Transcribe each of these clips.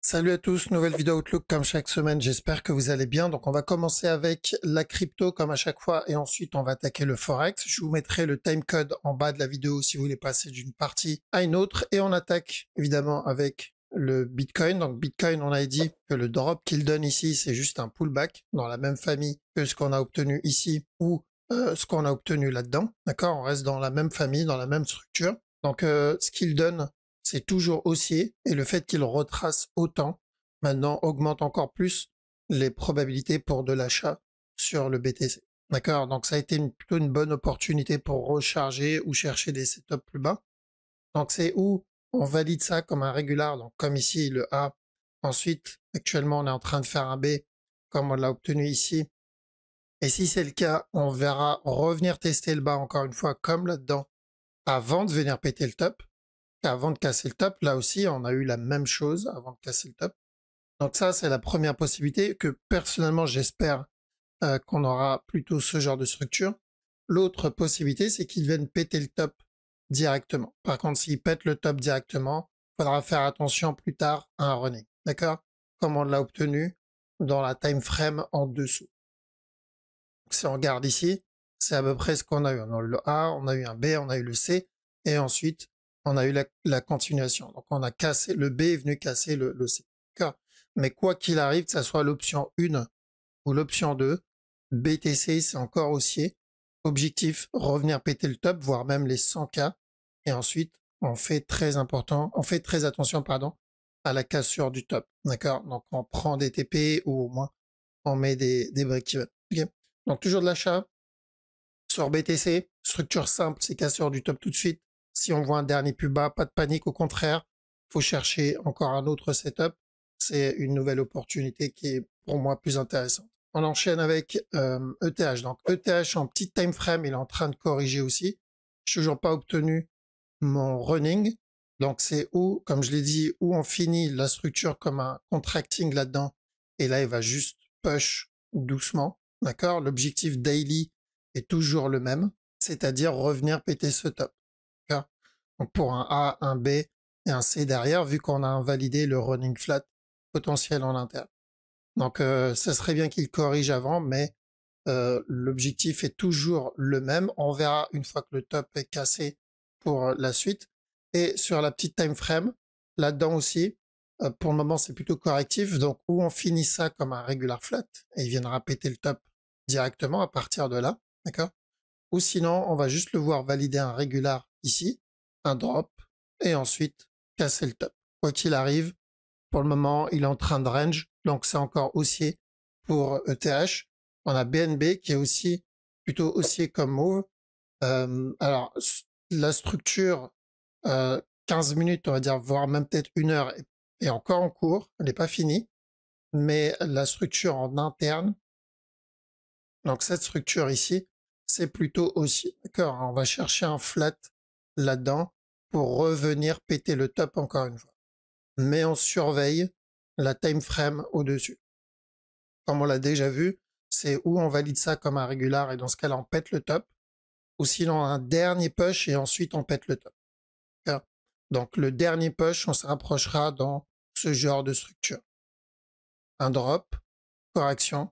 Salut à tous, nouvelle vidéo Outlook comme chaque semaine, j'espère que vous allez bien. Donc on va commencer avec la crypto comme à chaque fois et ensuite on va attaquer le Forex. Je vous mettrai le timecode en bas de la vidéo si vous voulez passer d'une partie à une autre. Et on attaque évidemment avec le Bitcoin. Donc Bitcoin, on a dit que le drop qu'il donne ici, c'est juste un pullback dans la même famille que ce qu'on a obtenu ici ou ce qu'on a obtenu là-dedans. D'accord, on reste dans la même famille, dans la même structure. Donc ce qu'il donne, c'est toujours haussier et le fait qu'il retrace autant maintenant augmente encore plus les probabilités pour de l'achat sur le BTC. D'accord? Donc ça a été plutôt une bonne opportunité pour recharger ou chercher des setups plus bas. Donc c'est où on valide ça comme un régular, donc comme ici le A. Ensuite, actuellement, on est en train de faire un B comme on l'a obtenu ici. Et si c'est le cas, on verra revenir tester le bas encore une fois comme là-dedans avant de venir péter le top. Avant de casser le top, là aussi, on a eu la même chose avant de casser le top. Donc ça, c'est la première possibilité que personnellement, j'espère qu'on aura plutôt ce genre de structure. L'autre possibilité, c'est qu'ils viennent péter le top directement. Par contre, s'ils pètent le top directement, il faudra faire attention plus tard à un running. D'accord? Comme on l'a obtenu dans la time frame en dessous. Donc, si on regarde ici, c'est à peu près ce qu'on a eu. On a eu le A, on a eu un B, on a eu le C, et ensuite, on a eu la continuation. Donc, on a cassé, le B est venu casser le C. D'accord? Mais quoi qu'il arrive, que ça soit l'option 1 ou l'option 2, BTC, c'est encore haussier. Objectif, revenir péter le top, voire même les 100K. Et ensuite, on fait très attention, pardon, à la cassure du top. D'accord? Donc, on prend des TP ou au moins, on met des break-even. Okay. Donc, toujours de l'achat sur BTC. Structure simple, c'est cassure du top tout de suite. Si on voit un dernier plus bas, pas de panique. Au contraire, faut chercher encore un autre setup. C'est une nouvelle opportunité qui est pour moi plus intéressante. On enchaîne avec ETH. Donc ETH en petit time frame, il est en train de corriger aussi. Je n'ai toujours pas obtenu mon running. Donc c'est où, comme je l'ai dit, où on finit la structure comme un contracting là-dedans. Et là, il va juste push doucement. D'accord? L'objectif daily est toujours le même, c'est-à-dire revenir péter ce top. D'accord? Donc pour un A, un B et un C derrière, vu qu'on a invalidé le running flat potentiel en interne. Donc ça serait bien qu'il corrige avant, mais l'objectif est toujours le même. On verra une fois que le top est cassé pour la suite. Et sur la petite time frame, là-dedans aussi, pour le moment c'est plutôt correctif. Donc où on finit ça comme un regular flat et il viendra péter le top directement à partir de là, d'accord? Ou sinon on va juste le voir valider un regular ici, un drop et ensuite casser le top. Quoi qu'il arrive, pour le moment, il est en train de range, donc c'est encore haussier pour ETH. On a BNB qui est aussi plutôt haussier comme move. Alors, la structure 15 minutes, on va dire, voire même peut-être 1 heure, est encore en cours, elle n'est pas finie. Mais la structure en interne, donc cette structure ici, c'est plutôt haussier. D'accord, on va chercher un flat là-dedans pour revenir péter le top encore une fois. Mais on surveille la time frame au-dessus. Comme on l'a déjà vu, c'est où on valide ça comme un régular et dans ce cas-là, on pète le top, ou sinon un dernier push et ensuite on pète le top. Donc le dernier push, on se rapprochera dans ce genre de structure. Un drop, correction,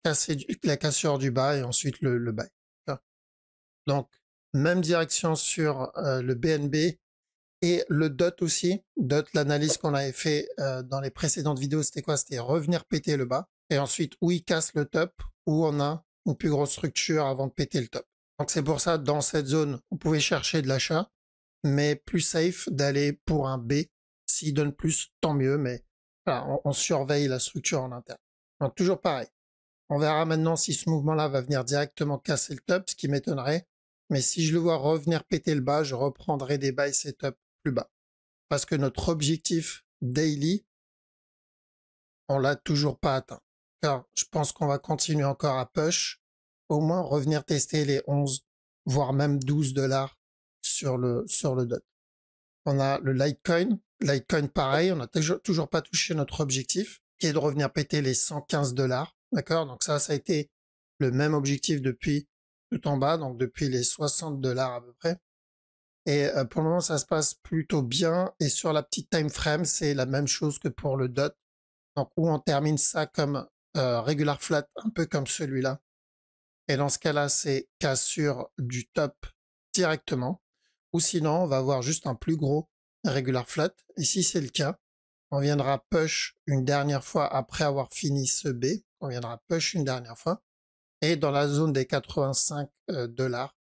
la cassure du bas et ensuite le buy. Donc même direction sur le BNB et le DOT aussi. DOT, l'analyse qu'on avait fait dans les précédentes vidéos, c'était quoi? C'était revenir péter le bas. Et ensuite, où il casse le top, où on a une plus grosse structure avant de péter le top. Donc c'est pour ça, dans cette zone, vous pouvez chercher de l'achat, mais plus safe d'aller pour un B. S'il donne plus, tant mieux, mais voilà, on surveille la structure en interne. Donc toujours pareil. On verra maintenant si ce mouvement-là va venir directement casser le top, ce qui m'étonnerait. Mais si je le vois revenir péter le bas, je reprendrai des buy setup plus bas. Parce que notre objectif daily, on l'a toujours pas atteint. Car je pense qu'on va continuer encore à push, au moins revenir tester les 11, voire même 12 dollars sur le DOT. On a le Litecoin. Litecoin pareil, on n'a toujours pas touché notre objectif, qui est de revenir péter les 115 dollars. D'accord? Donc ça a été le même objectif depuis tout en bas, donc depuis les 60 dollars à peu près. Et pour le moment, ça se passe plutôt bien. Et sur la petite time frame, c'est la même chose que pour le dot. Donc, où on termine ça comme regular flat, un peu comme celui-là. Et dans ce cas-là, c'est cassure du top directement. Ou sinon, on va avoir juste un plus gros regular flat. Et si c'est le cas, on viendra push une dernière fois après avoir fini ce B. On viendra push une dernière fois. Et dans la zone des 85 $,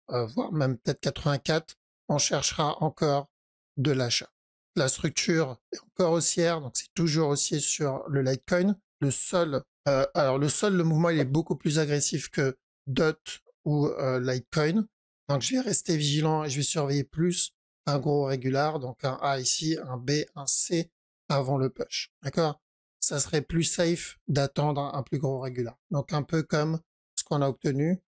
voire même peut-être 84, on cherchera encore de l'achat. La structure est encore haussière, donc c'est toujours haussier sur le Litecoin. Le sol, le mouvement il est beaucoup plus agressif que DOT ou Litecoin. Donc je vais rester vigilant et je vais surveiller plus un gros régular, donc un A ici, un B, un C avant le push. D'accord? Ça serait plus safe d'attendre un plus gros régular. Donc un peu comme ce qu'on a obtenu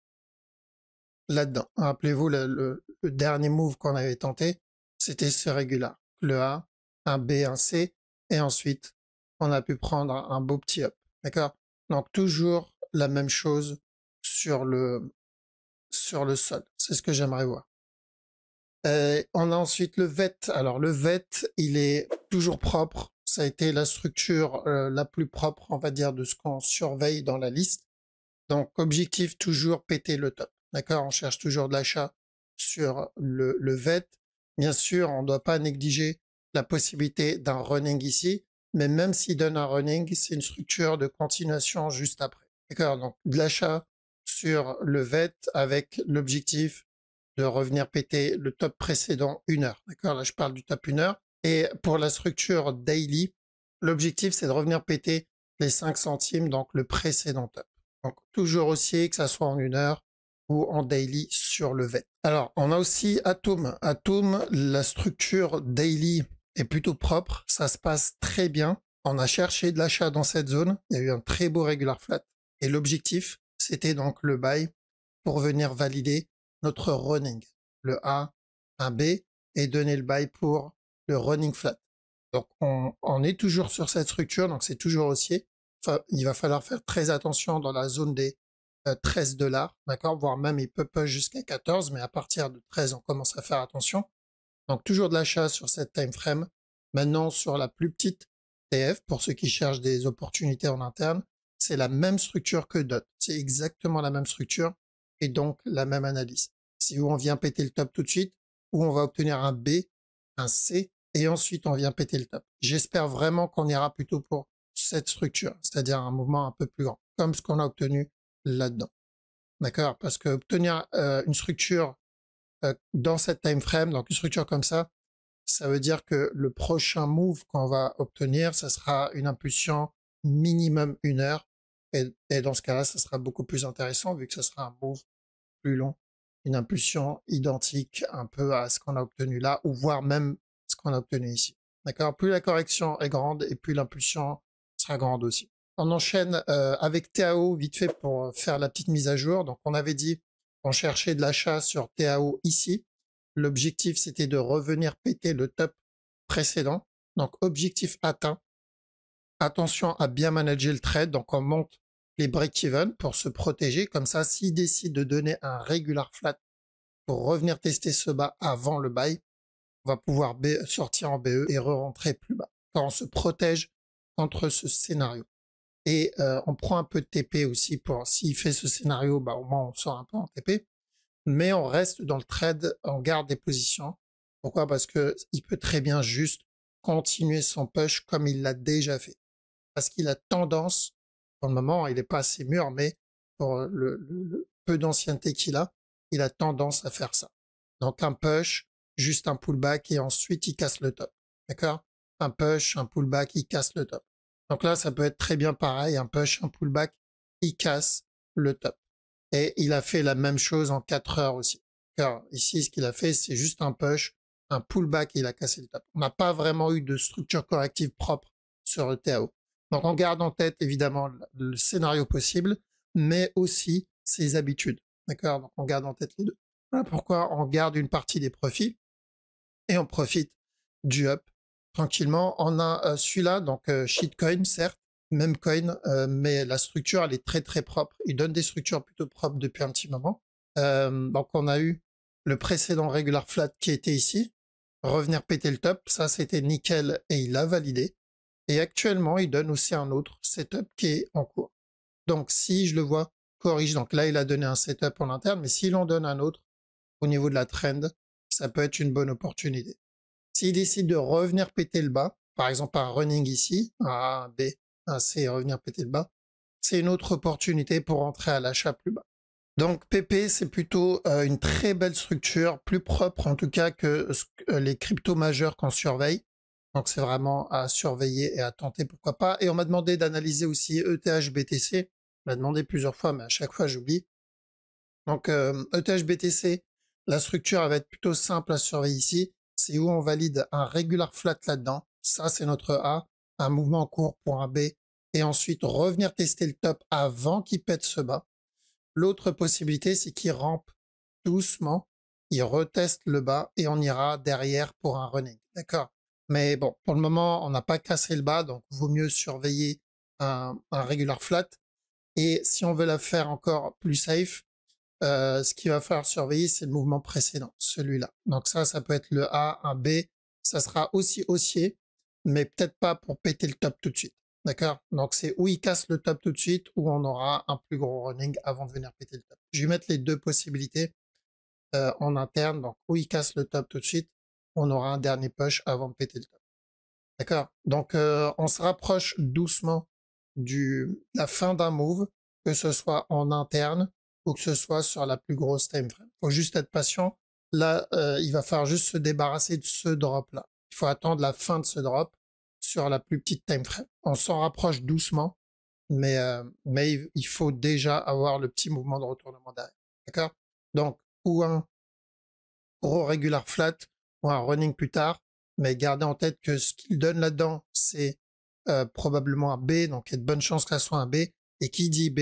là-dedans. Rappelez-vous, le dernier move qu'on avait tenté, c'était ce régular. Le A, un B, un C, et ensuite, on a pu prendre un beau petit up. D'accord? Donc, toujours la même chose sur le sol. C'est ce que j'aimerais voir. On a ensuite le VET. Alors, le VET, il est toujours propre. Ça a été la structure la plus propre, on va dire, de ce qu'on surveille dans la liste. Donc, objectif, toujours péter le top. D'accord? On cherche toujours de l'achat sur le VET. Bien sûr, on ne doit pas négliger la possibilité d'un running ici, mais même s'il donne un running, c'est une structure de continuation juste après. D'accord? Donc, de l'achat sur le VET avec l'objectif de revenir péter le top précédent 1 heure. D'accord? Là, je parle du top 1 heure. Et pour la structure daily, l'objectif, c'est de revenir péter les 5 centimes, donc le précédent top. Donc, toujours haussier, que ça soit en 1 heure ou en daily sur le VET. Alors, on a aussi Atom. Atom, la structure daily est plutôt propre. Ça se passe très bien. On a cherché de l'achat dans cette zone. Il y a eu un très beau regular flat. Et l'objectif, c'était donc le buy pour venir valider notre running. Le A, un B, et donner le buy pour le running flat. Donc, on est toujours sur cette structure, donc c'est toujours haussier. Enfin, il va falloir faire très attention dans la zone des 13 $, d'accord? Voire même il peut push jusqu'à 14, mais à partir de 13, on commence à faire attention. Donc, toujours de l'achat sur cette time frame. Maintenant, sur la plus petite TF, pour ceux qui cherchent des opportunités en interne, c'est la même structure que DOT. C'est exactement la même structure et donc la même analyse. Si on vient péter le top tout de suite, ou on va obtenir un B, un C, et ensuite on vient péter le top. J'espère vraiment qu'on ira plutôt pour cette structure, c'est-à-dire un mouvement un peu plus grand, comme ce qu'on a obtenu là-dedans. D'accord? Parce que obtenir une structure dans cette time frame, donc une structure comme ça veut dire que le prochain move qu'on va obtenir, ça sera une impulsion minimum 1 heure. Et dans ce cas-là, ça sera beaucoup plus intéressant vu que ce sera un move plus long, une impulsion identique un peu à ce qu'on a obtenu là, ou voire même ce qu'on a obtenu ici. D'accord? Plus la correction est grande et plus l'impulsion sera grande aussi. On enchaîne avec TAO vite fait pour faire la petite mise à jour. Donc on avait dit qu'on cherchait de l'achat sur TAO ici. L'objectif c'était de revenir péter le top précédent. Donc objectif atteint. Attention à bien manager le trade. Donc on monte les break-even pour se protéger. Comme ça, s'il décide de donner un regular flat pour revenir tester ce bas avant le buy, on va pouvoir sortir en BE et re-rentrer plus bas. Quand on se protège contre ce scénario. Et on prend un peu de TP aussi pour s'il fait ce scénario, bah, au moins on sort un peu en TP. Mais on reste dans le trade, on garde des positions. Pourquoi? Parce que il peut très bien juste continuer son push comme il l'a déjà fait. Parce qu'il a tendance, pour le moment, il n'est pas assez mûr, mais pour le peu d'ancienneté qu'il a, il a tendance à faire ça. Donc un push, juste un pullback et ensuite il casse le top. D'accord? Un push, un pullback, il casse le top. Donc là, ça peut être très bien pareil, un push, un pullback, il casse le top. Et il a fait la même chose en 4 heures aussi. Car ici, ce qu'il a fait, c'est juste un push, un pullback et il a cassé le top. On n'a pas vraiment eu de structure corrective propre sur le TAO. Donc on garde en tête évidemment le scénario possible, mais aussi ses habitudes. D'accord? Donc on garde en tête les deux. Voilà pourquoi on garde une partie des profits et on profite du up tranquillement. On a celui-là, donc shitcoin, certes, même coin, mais la structure, elle est très très propre. Il donne des structures plutôt propres depuis un petit moment. Donc on a eu le précédent regular flat qui était ici, revenir péter le top, ça c'était nickel et il a validé. Et actuellement, il donne aussi un autre setup qui est en cours. Donc si je le vois corrige, donc là il a donné un setup en interne, mais s'il en donne un autre au niveau de la trend, ça peut être une bonne opportunité. S'il décide de revenir péter le bas, par exemple un running ici, un A, un B, un C et revenir péter le bas, c'est une autre opportunité pour rentrer à l'achat plus bas. Donc PP, c'est plutôt une très belle structure, plus propre en tout cas que les cryptos majeurs qu'on surveille. Donc c'est vraiment à surveiller et à tenter, pourquoi pas. Et on m'a demandé d'analyser aussi ETH BTC. On m'a demandé plusieurs fois, mais à chaque fois j'oublie. Donc ETH BTC, la structure elle va être plutôt simple à surveiller ici. C'est où on valide un regular flat là-dedans. Ça c'est notre A, un mouvement en cours pour un B. Et ensuite revenir tester le top avant qu'il pète ce bas. L'autre possibilité, c'est qu'il rampe doucement, il reteste le bas et on ira derrière pour un running. D'accord? Mais bon, pour le moment, on n'a pas cassé le bas, donc vaut mieux surveiller un regular flat. Et si on veut la faire encore plus safe, ce qu'il va falloir surveiller, c'est le mouvement précédent, celui-là. Donc ça peut être le A, un B. Ça sera aussi haussier, mais peut-être pas pour péter le top tout de suite. D'accord? Donc c'est où il casse le top tout de suite, ou on aura un plus gros running avant de venir péter le top. Je vais mettre les deux possibilités en interne. Donc où il casse le top tout de suite, on aura un dernier push avant de péter le top. D'accord? Donc on se rapproche doucement la fin d'un move, que ce soit en interne ou que ce soit sur la plus grosse time frame. Faut juste être patient. Là, il va falloir juste se débarrasser de ce drop-là. Il faut attendre la fin de ce drop sur la plus petite time frame. On s'en rapproche doucement, mais il faut déjà avoir le petit mouvement de retournement derrière. D'accord? Donc, ou un gros regular flat ou un running plus tard, mais gardez en tête que ce qu'il donne là-dedans, c'est probablement un B, donc il y a de bonnes chances que ça soit un B, et qui dit B,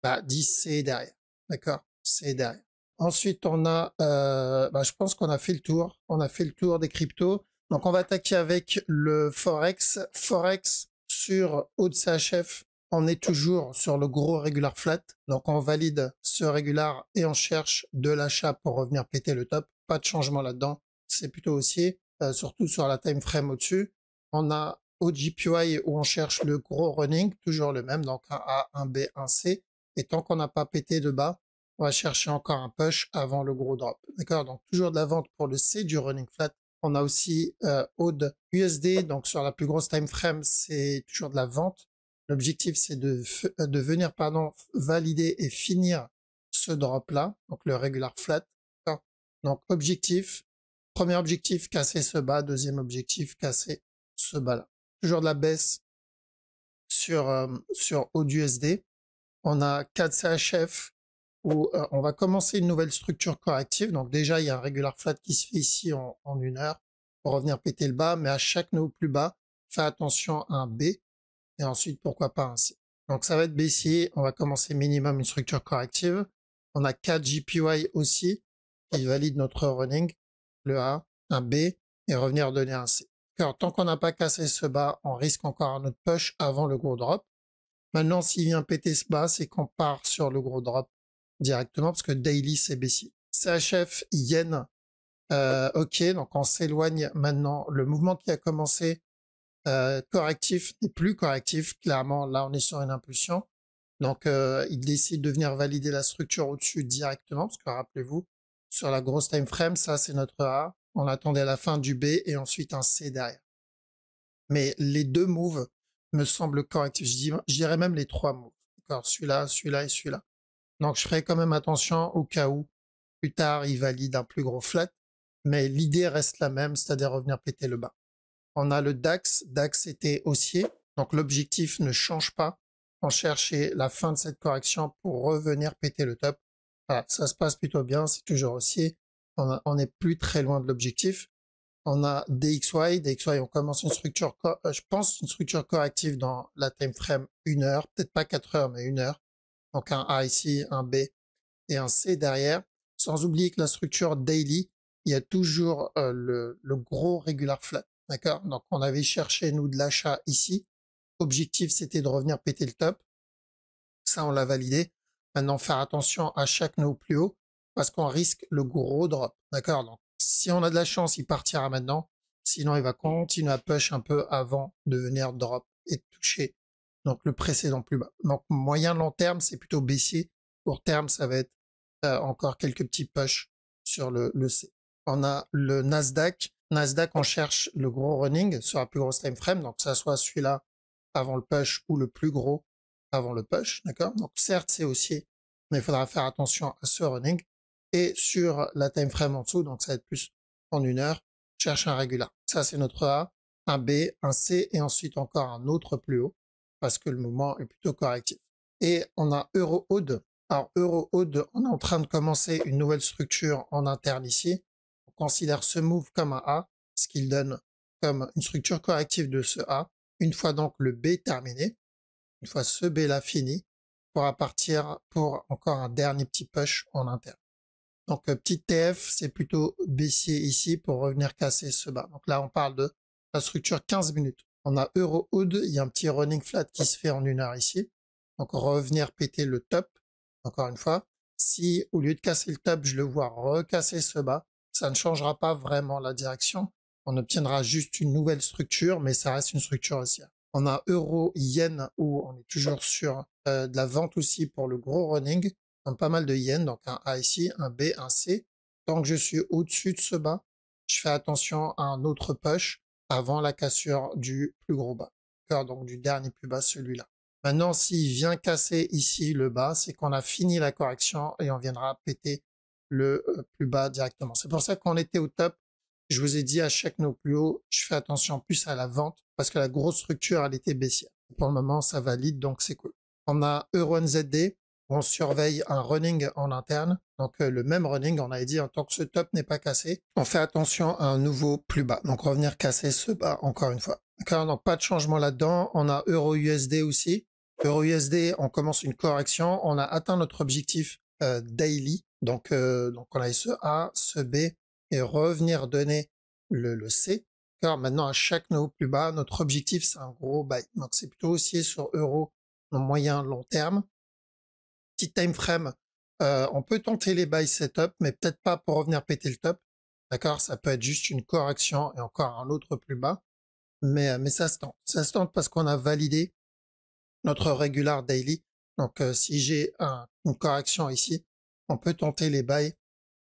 bah, dit C derrière, d'accord? C derrière. Ensuite, on a, je pense qu'on a fait le tour, on a fait le tour des cryptos, donc on va attaquer avec le Forex. Forex sur CHF, on est toujours sur le gros regular flat, donc on valide ce regular et on cherche de l'achat pour revenir péter le top. Pas de changement là-dedans, c'est plutôt haussier, surtout sur la time frame au-dessus. On a OGPY où on cherche le gros running, toujours le même, donc un A, un B, un C. Et tant qu'on n'a pas pété de bas, on va chercher encore un push avant le gros drop. D'accord? Donc toujours de la vente pour le C du running flat. On a aussi AUD USD, donc sur la plus grosse time frame, c'est toujours de la vente. L'objectif, c'est de venir valider et finir ce drop-là, donc le regular flat. Donc objectif, premier objectif, casser ce bas. Deuxième objectif, casser ce bas-là. Toujours de la baisse sur AUD-USD. On a 4 CHF où on va commencer une nouvelle structure corrective. Donc déjà, il y a un regular flat qui se fait ici en une heure pour revenir péter le bas. Mais à chaque nœud plus bas, fais attention à un B. Et ensuite, pourquoi pas un C. Donc ça va être baissier. On va commencer minimum une structure corrective. On a 4 JPY aussi qui valide notre running. Le A, un B et revenir donner un C. Alors, tant qu'on n'a pas cassé ce bas, on risque encore un autre push avant le gros drop. Maintenant, s'il vient péter ce bas, c'est qu'on part sur le gros drop directement parce que daily, c'est baissier. CHF, Yen, ok, donc on s'éloigne maintenant. Le mouvement qui a commencé correctif n'est plus correctif. Clairement, là, on est sur une impulsion. Donc, il décide de venir valider la structure au-dessus directement parce que rappelez-vous, sur la grosse time frame, ça, c'est notre A. On attendait la fin du B et ensuite un C derrière. Mais les deux moves me semblent correctifs. Je dirais même les trois moves. D'accord, celui-là, celui-là et celui-là. Donc, je ferai quand même attention au cas où plus tard, il valide un plus gros flat. Mais l'idée reste la même, c'est-à-dire revenir péter le bas. On a le DAX. DAX était haussier. Donc, l'objectif ne change pas. On cherchait la fin de cette correction pour revenir péter le top. Voilà, ça se passe plutôt bien. C'est toujours haussier. On n'est plus très loin de l'objectif. On a DXY. DXY, on commence une structure, je pense, une structure corrective dans la time frame 1 heure. Peut-être pas 4 heures, mais 1 heure. Donc, un A ici, un B et un C derrière. Sans oublier que la structure daily, il y a toujours le gros regular flat. D'accord? Donc, on avait cherché, nous, de l'achat ici. Objectif, c'était de revenir péter le top. Ça, on l'a validé. Maintenant, faire attention à chaque nœud plus haut. parce qu'on risque le gros drop. D'accord? Donc, si on a de la chance, il partira maintenant. Sinon, il va continuer à push un peu avant de venir drop et toucher donc le précédent plus bas. Donc, moyen long terme, c'est plutôt baissier. Court terme, ça va être encore quelques petits push sur le C. On a le Nasdaq. Nasdaq, on cherche le gros running sur la plus grosse time frame. Donc, que ça soit celui-là avant le push ou le plus gros avant le push. D'accord? Donc, certes, c'est haussier, mais il faudra faire attention à ce running. Et sur la time frame en dessous, donc ça va être plus en 1 heure, cherche un régulier. Ça, c'est notre A, un B, un C et ensuite encore un autre plus haut parce que le mouvement est plutôt correctif. Et on a EuroHood. Alors, EuroHood, on est en train de commencer une nouvelle structure en interne ici. On considère ce move comme un A, ce qu'il donne comme une structure corrective de ce A. Une fois donc le B terminé, une fois ce B là fini, on pourra partir pour encore un dernier petit push en interne. Donc, petit TF, c'est plutôt baissier ici pour revenir casser ce bas. Donc là, on parle de la structure 15 minutes. On a EuroHood, il y a un petit running flat qui se fait en 1 heure ici. Donc, revenir péter le top, encore une fois. Si, au lieu de casser le top, je le vois recasser ce bas, ça ne changera pas vraiment la direction. On obtiendra juste une nouvelle structure, mais ça reste une structure haussière. On a Euro-Yen où on est toujours sur de la vente aussi pour le gros running. Pas mal de yens, donc un A ici, un B, un C. Tant que je suis au-dessus de ce bas, je fais attention à un autre push avant la cassure du plus gros bas. Donc du dernier plus bas, celui-là. Maintenant, s'il vient casser ici le bas, c'est qu'on a fini la correction et on viendra péter le plus bas directement. C'est pour ça qu'on était au top. Je vous ai dit à chaque nœud plus haut, je fais attention plus à la vente parce que la grosse structure, elle était baissière. Pour le moment, ça valide, donc c'est cool. On a EURNZD. On surveille un running en interne. Donc le même running, on avait dit, en tant que ce top n'est pas cassé, on fait attention à un nouveau plus bas. Donc revenir casser ce bas encore une fois. D'accord, donc pas de changement là-dedans. On a Euro-USD aussi. Euro-USD, on commence une correction. On a atteint notre objectif daily. Donc on a ce A, ce B et revenir donner le C. Car maintenant, à chaque nouveau plus bas, notre objectif, c'est un gros buy. Donc c'est plutôt haussier sur euro en moyen long terme. Petit time frame, on peut tenter les buy setup, mais peut-être pas pour revenir péter le top. D'accord, ça peut être juste une correction et encore un autre plus bas, mais ça se tente. Ça se tente parce qu'on a validé notre regular daily. Donc si j'ai une correction ici, on peut tenter les buy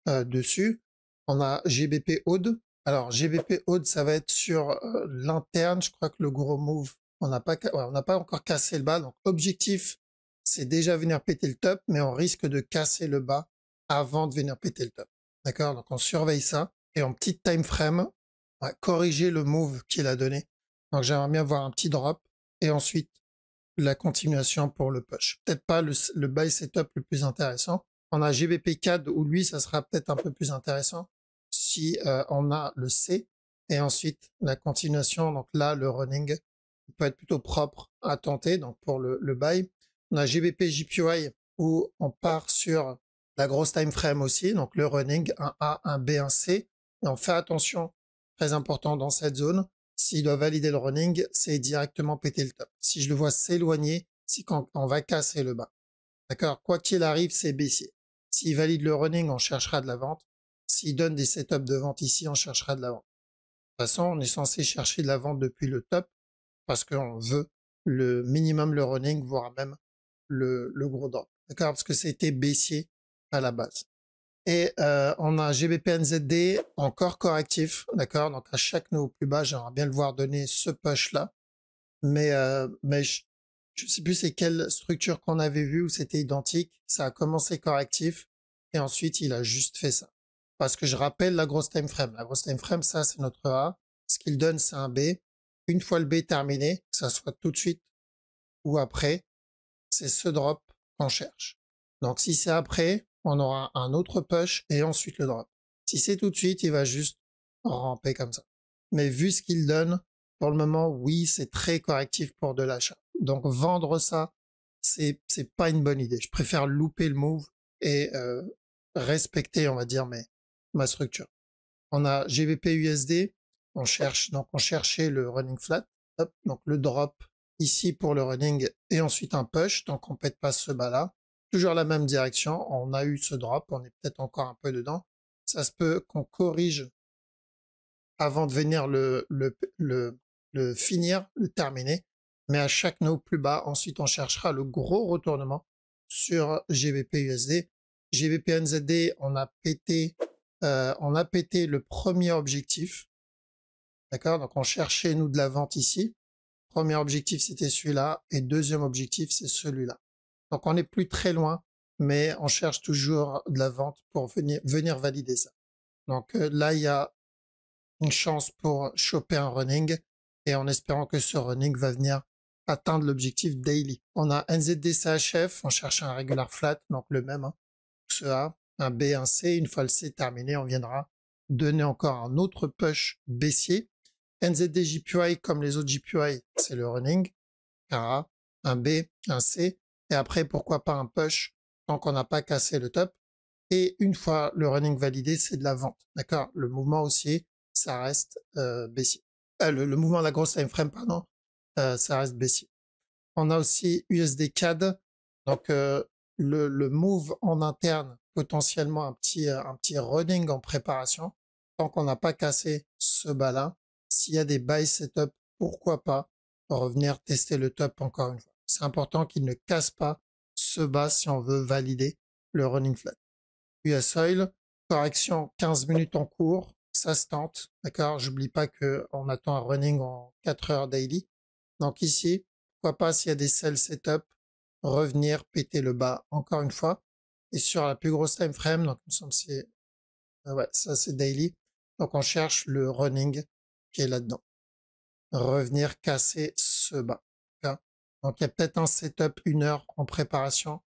dessus. On a GBP Odd. Alors GBP Odd, ça va être sur l'interne. Je crois que le gros move, on n'a pas encore cassé le bas. Donc objectif, c'est déjà venir péter le top, mais on risque de casser le bas avant de venir péter le top. D'accord? Donc on surveille ça. Et en petit time frame, on va corriger le move qu'il a donné. Donc j'aimerais bien voir un petit drop et ensuite la continuation pour le push. Peut-être pas le buy setup le plus intéressant. On a GBP CAD où lui, ça sera peut-être un peu plus intéressant si on a le C et ensuite la continuation. Donc là, le running peut être plutôt propre à tenter. Donc pour le buy, on a GBP JPY où on part sur la grosse time frame aussi. Donc le running, un A, un B, un C. Et on fait attention, très important dans cette zone. S'il doit valider le running, c'est directement péter le top. Si je le vois s'éloigner, c'est quand on va casser le bas. D'accord? Quoi qu'il arrive, c'est baissier. S'il valide le running, on cherchera de la vente. S'il donne des setups de vente ici, on cherchera de la vente. De toute façon, on est censé chercher de la vente depuis le top parce qu'on veut le minimum le running, voire même le gros drop. D'accord? Parce que c'était baissier à la base. Et on a GBP-NZD encore correctif, d'accord? Donc à chaque nœud au plus bas, j'aimerais bien le voir donner ce push là, mais je sais plus c'est quelle structure qu'on avait vu où c'était identique. Ça a commencé correctif et ensuite il a juste fait ça. Parce que je rappelle la grosse time frame. La grosse time frame, ça c'est notre A. Ce qu'il donne, c'est un B. Une fois le B terminé, que ça soit tout de suite ou après, c'est ce drop qu'on cherche. Donc si c'est après, on aura un autre push et ensuite le drop. Si c'est tout de suite, il va juste ramper comme ça. Mais vu ce qu'il donne, pour le moment, oui, c'est très correctif pour de l'achat. Donc vendre ça, c'est pas une bonne idée. Je préfère louper le move et respecter, on va dire, ma structure. On a GBP USD, on cherchait le running flat, hop, donc le drop ici pour le running et ensuite un push tant qu'on pète pas ce bas là. toujours la même direction. On a eu ce drop, on est peut-être encore un peu dedans. Ça se peut qu'on corrige avant de venir le finir, le terminer. Mais à chaque nœud plus bas, ensuite on cherchera le gros retournement sur GBP USD. GBP NZD, on a pété le premier objectif. D'accord? Donc on cherchait nous de la vente ici. Premier objectif c'était celui-là et deuxième objectif c'est celui-là. Donc on n'est plus très loin, mais on cherche toujours de la vente pour venir valider ça. Donc là il y a une chance pour choper un running et en espérant que ce running va venir atteindre l'objectif daily. On a NZD CHF, on cherche un regular flat, donc le même, hein. Ce A, un B, un C. Une fois le C terminé, on viendra donner encore un autre push baissier. NZD JPY, comme les autres JPY, c'est le running. Un A, un B, un C. Et après, pourquoi pas un push tant qu'on n'a pas cassé le top. Et une fois le running validé, c'est de la vente. D'accord? Le mouvement haussier, ça reste baissier. Le mouvement de la grosse time frame, pardon, ça reste baissier. On a aussi USD CAD. Donc, le move en interne, potentiellement un petit running en préparation. Tant qu'on n'a pas cassé ce bas-là, s'il y a des buy setup, pourquoi pas revenir tester le top encore une fois. C'est important qu'il ne casse pas ce bas si on veut valider le running flat. US Oil, correction 15 minutes en cours, ça se tente, d'accord? J'oublie pas que on attend un running en 4 heures daily. Donc ici, pourquoi pas s'il y a des sell setup, revenir péter le bas encore une fois. Et sur la plus grosse time frame, donc il me semble c'est ouais, ça c'est daily. Donc on cherche le running qui est là-dedans. Revenir casser ce bas. Donc il y a peut-être un setup 1 heure en préparation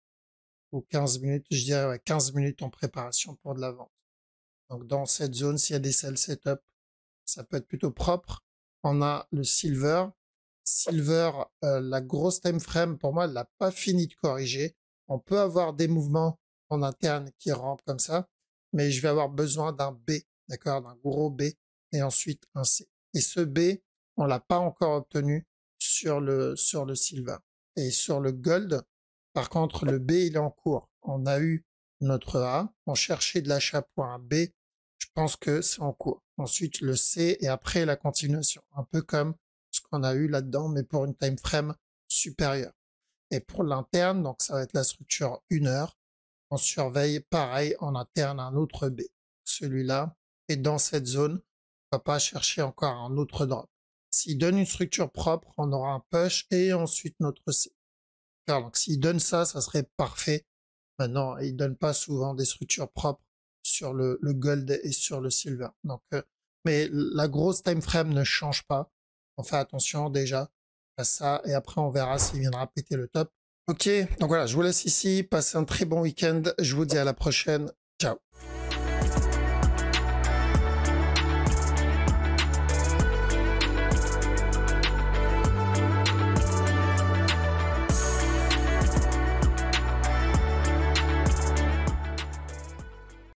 ou 15 minutes, je dirais ouais, 15 minutes en préparation pour de la vente. Donc dans cette zone, s'il y a des sell setup, ça peut être plutôt propre. On a le silver. Silver, la grosse time frame, pour moi, elle n'a pas fini de corriger. On peut avoir des mouvements en interne qui rampent comme ça, mais je vais avoir besoin d'un B, d'accord, d'un gros B, et ensuite un C. Et ce B, on l'a pas encore obtenu sur le silver. Et sur le gold, par contre, le B, il est en cours. On a eu notre A, on cherchait de l'achat pour un B, je pense que c'est en cours. Ensuite, le C et après la continuation. Un peu comme ce qu'on a eu là-dedans, mais pour une time frame supérieure. Et pour l'interne, donc ça va être la structure 1 heure. On surveille pareil en interne un autre B. Celui-là est dans cette zone. On va pas chercher encore un autre drop. S'il donne une structure propre, on aura un push et ensuite notre C. Alors, donc s'il donne ça, ça serait parfait. Maintenant, il donne pas souvent des structures propres sur le gold et sur le silver. Donc, mais la grosse time frame ne change pas. On fait attention déjà à ça et après on verra s'il viendra péter le top. Ok, donc voilà, je vous laisse ici. Passez un très bon week-end. Je vous dis à la prochaine. Ciao.